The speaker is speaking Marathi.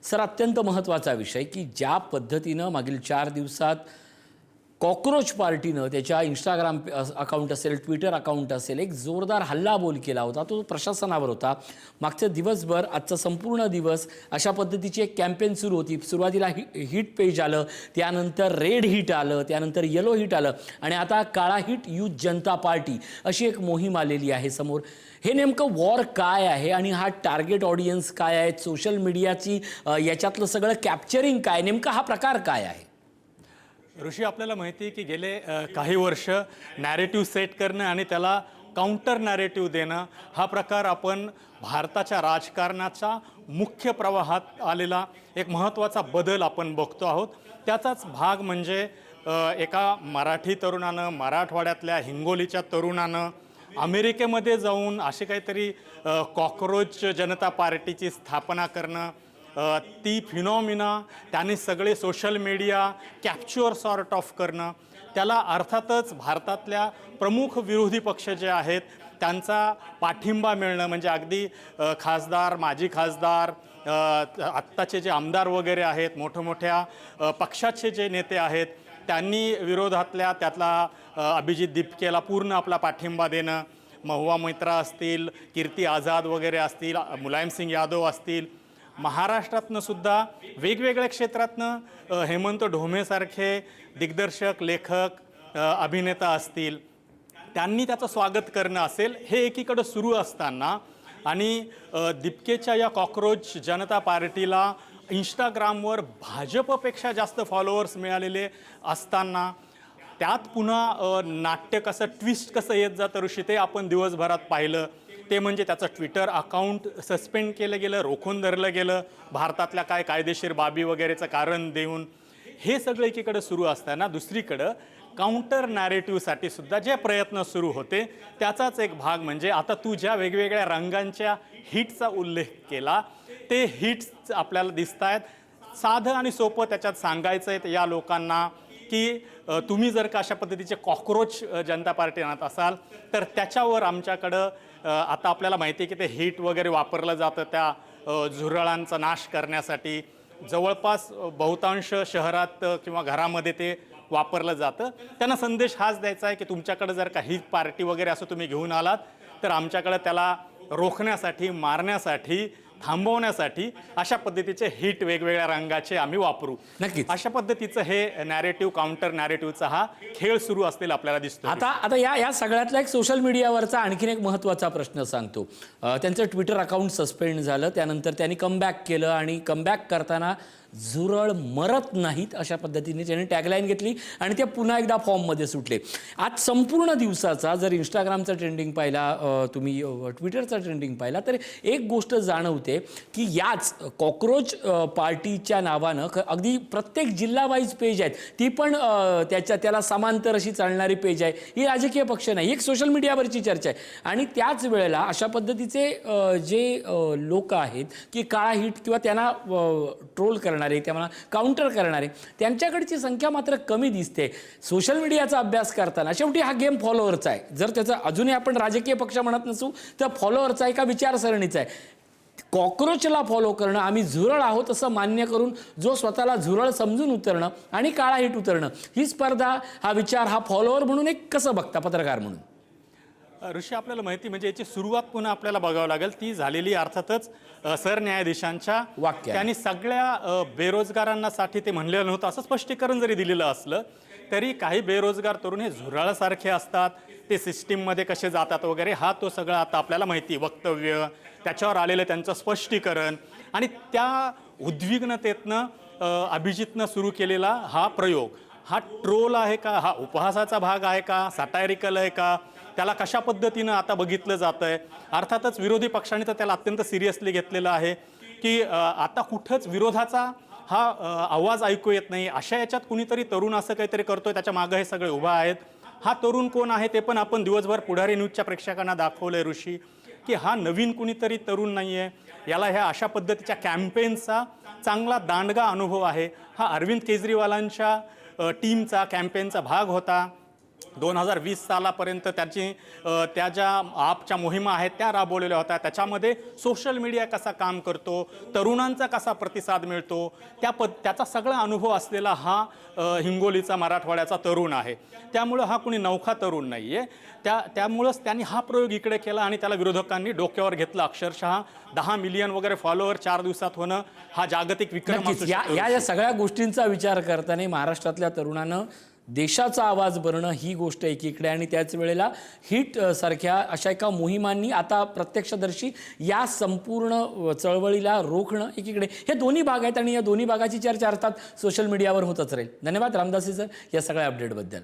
सर, अत्यंत महत्त्वाचा विषय की ज्या पद्धतीनं मागील 4 दिवसात कॉकरोच पार्टीनं त्याच्या इंस्टाग्राम अकाउंट असेल, ट्विटर अकाउंट असेल, एक जोरदार हल्लाबोल केला होता. तो प्रशासनावर होता. मागचं दिवसभर, आजचा संपूर्ण दिवस अशा पद्धतीची एक कॅम्पेन सुरू होती. सुरुवातीला हिट पेज आलं, त्यानंतर रेड हिट आलं, त्यानंतर येलो हिट आलं आणि आता काळा हिट यूथ जनता पार्टी अशी एक मोहीम आलेली आहे समोर. हे नेमकं वॉर काय आहे आणि हा टार्गेट ऑडियन्स काय आहे, सोशल मीडियाची याच्यातलं सगळं कॅप्चरिंग काय, नेमका हा प्रकार काय आहे? ऋषी, आपल्याला माहिती आहे की गेले काही वर्ष नॅरेटिव्ह सेट करणं आणि त्याला काउंटर नॅरेटिव्ह देणं हा प्रकार आपण भारताच्या राजकारणाचा मुख्य प्रवाहात आलेला एक महत्त्वाचा बदल आपण बघतो आहोत. त्याचाच भाग म्हणजे एका मराठी तरुणानं, मराठवाड्यातल्या हिंगोलीच्या तरुणानं अमेरिकेमध्ये जाऊन असे काहीतरी कॉकरोच जनता पार्टीची स्थापना करणं, ती फिनॉमिना त्याने सगळे सोशल मीडिया कॅप्च्युअर सॉर्ट ऑफ करणं, त्याला अर्थातच भारतातल्या प्रमुख विरोधी पक्ष जे आहेत त्यांचा पाठिंबा मिळणं, म्हणजे अगदी खासदार, माजी खासदार, आत्ताचे जे आमदार वगैरे आहेत, मोठमोठ्या पक्षाचे जे नेते आहेत त्यांनी विरोधातल्या त्यातला अभिजित दीपकेला पूर्ण आपला पाठिंबा देणं, महुआ मोइत्रा असतील, कीर्ती आझाद वगैरे असतील, मुलायमसिंग यादव असतील, महाराष्ट्रातनं सुद्धा वेगवेगळ्या क्षेत्रातनं हेमंत ढोमेसारखे दिग्दर्शक, लेखक, अभिनेता असतील, त्यांनी त्याचं स्वागत करणं असेल, हे एकीकडं सुरू असताना आणि दीपकेच्या या कॉकरोच जनता पार्टीला इंस्टाग्रामवर भाजपपेक्षा जास्त फॉलोअर्स मिळालेले असताना त्यात पुन्हा नाट्य कसं, ट्विस्ट कसं येत जातं ऋषी, ते आपण दिवसभरात पाहिलं. ते म्हणजे त्याचं ट्विटर अकाउंट सस्पेंड केलं गेलं, रोखून धरलं गेलं, भारतातल्या काय कायदेशीर बाबी वगैरेचं कारण देऊन. हे सगळं एकीकडे सुरू असताना दुसरीकडं काउंटर नॅरेटिव्हसाठी सुद्धा जे प्रयत्न सुरू होते त्याचाच एक भाग म्हणजे आता तू ज्या वेगवेगळ्या रंगांच्या हिटचा उल्लेख केला, ते हिट्स आपल्याला दिसत आहेत. साधं आणि सोपं त्याच्यात सांगायचं आहे या लोकांना की तुम्ही जर का अशा पद्धतीचे कॉकरोच जनता पार्टी आणत असाल तर त्याच्यावर आमच्याकडं आता आपल्याला माहिती आहे की ते हिट वगैरे वापरलं जातं त्या झुरळांचा नाश करण्यासाठी. जवळपास बहुतांश शहरात किंवा घरामध्ये ते वापरलं जातं. त्यांना संदेश हाच द्यायचा आहे की तुमच्याकडे जर का ही पार्टी वगैरे असं तुम्ही घेऊन आलात तर आमच्याकडे त्याला रोखण्यासाठी, मारण्यासाठी, थांबवण्यासाठी अशा पद्धतीचे हिट वेगवेगळ्या रंगाचे आम्ही वापरू. नक्कीच अशा पद्धतीचं हे नॅरेटिव्ह, काउंटर नॅरेटिव्हचा हा खेळ सुरू असलेला आपल्याला दिसतो. आता या सगळ्यातला एक सोशल मीडियावरचा आणखीन एक महत्त्वाचा प्रश्न सांगतो. त्यांचं ट्विटर अकाउंट सस्पेंड झालं, त्यानंतर त्यांनी कमबॅक केलं आणि कमबॅक करताना झुरळ मरत नाहीत अशा पद्धतीने त्यांनी टॅगलाईन घेतली आणि ते पुन्हा एकदा फॉर्ममध्ये सुटले. आज संपूर्ण दिवसाचा जर इंस्टाग्रामचा ट्रेंडिंग पाहिला, तुम्ही ट्विटरचा ट्रेंडिंग पाहिला, तर एक गोष्ट जाणवते की याच कॉकरोच पार्टीच्या नावानं अगदी प्रत्येक जिल्हा वाईज पेज आहेत, ती पण त्याला समांतर अशी चालणारी पेज आहे. ही राजकीय पक्ष नाही, एक सोशल मीडियावरची चर्चा आहे. आणि त्याच वेळेला अशा पद्धतीचे जे लोक आहेत की काळा हिट किंवा त्यांना ट्रोल करणारे, त्यांना काउंटर करणारे, त्यांच्याकडची संख्या मात्र कमी दिसते. सोशल मीडियाचा अभ्यास करताना शेवटी हा गेम फॉलोअरचा आहे. जर त्याचा अजूनही आपण राजकीय पक्ष म्हणत नसू तर फॉलोअरचा आहे का विचारसरणीचा आहे. कॉकरोचला फॉलो करणं, आम्ही झुरळ आहोत असं मान्य करून जो स्वतःला झुरळ समजून उतरणं आणि काळा हिट उतरणं, ही स्पर्धा, हा विचार, हा फॉलोअर म्हणून एक कसं बघता पत्रकार म्हणून? ऋषी, आपल्याला माहिती म्हणजे याची सुरुवात पुन्हा आपल्याला बघावं लागेल. ती झालेली अर्थातच सरन्यायाधीशांच्या वाक्य. त्यांनी सगळ्या बेरोजगारांसाठी ते म्हणलेलं नव्हतं असं स्पष्टीकरण जरी दिलेलं असलं तरी काही बेरोजगार तरुण हे झुरळासारखे असतात, ते सिस्टीममध्ये कसे जातात वगैरे, हा तो सगळा आता आपल्याला माहिती, वक्तव्य, त्याच्यावर आलेलं त्यांचं स्पष्टीकरण आणि त्या उद्विग्नतेतनं अभिजितनं सुरू केलेला हा प्रयोग, हा ट्रोल आहे का, हा उपहासाचा भाग आहे का, सटायरिकल आहे का, त्याला कशा पद्धतीनं आता बघितलं जातं आहे. अर्थातच विरोधी पक्षाने तर त्याला अत्यंत सिरियसली घेतलेलं आहे की आता कुठंच विरोधाचा हा आवाज ऐकू येत नाही. अशा याच्यात कुणीतरी तरुण असं काहीतरी करतोय, त्याच्या मागं हे सगळे उभा आहेत. हा तरुण कोण आहे ते पण आपण दिवसभर पुढारी न्यूजच्या प्रेक्षकांना दाखवलंय ऋषी, की हा नवीन कुणीतरी तरुण नाही आहे. याला ह्या अशा पद्धतीच्या कॅम्पेनचा चांगला दांडगा अनुभव आहे. हा अरविंद केजरीवालांच्या टीमचा, कॅम्पेनचा भाग होता. 2020 सालापर्यंत त्या ज्या आपच्या मोहिमा आहेत त्या राबवलेल्या होत्या. त्याच्यामध्ये सोशल मीडिया कसा काम करतो, तरुणांचा कसा प्रतिसाद मिळतो, त्याचा सगळा अनुभव असलेला हा हिंगोलीचा मराठवाड्याचा तरुण आहे. त्यामुळं हा कुणी नवखा तरुण नाही आहे. त्यामुळंच त्यांनी हा प्रयोग इकडे केला आणि त्याला विरोधकांनी डोक्यावर घेतलं. अक्षरशः 10 मिलियन वगैरे फॉलोअर 4 दिवसात होणं हा जागतिक विक्रम नक्कीच. असू शकतो. या सगळ्या गोष्टींचा विचार करताना महाराष्ट्रातल्या तरुणानं देशाचा आवाज बनणं ही गोष्ट एकीकडे आणि त्याच वेळेला हिट सारख्या अशा एका मोहिमांनी आता प्रत्यक्षदर्शी या संपूर्ण चळवळीला रोखणं एकीकडे, हे दोन्ही भाग आहेत आणि या दोन्ही भागाची चर्चा अर्थात सोशल मीडियावर होतच राहील. धन्यवाद रामदासी सर या सगळ्या अपडेटबद्दल.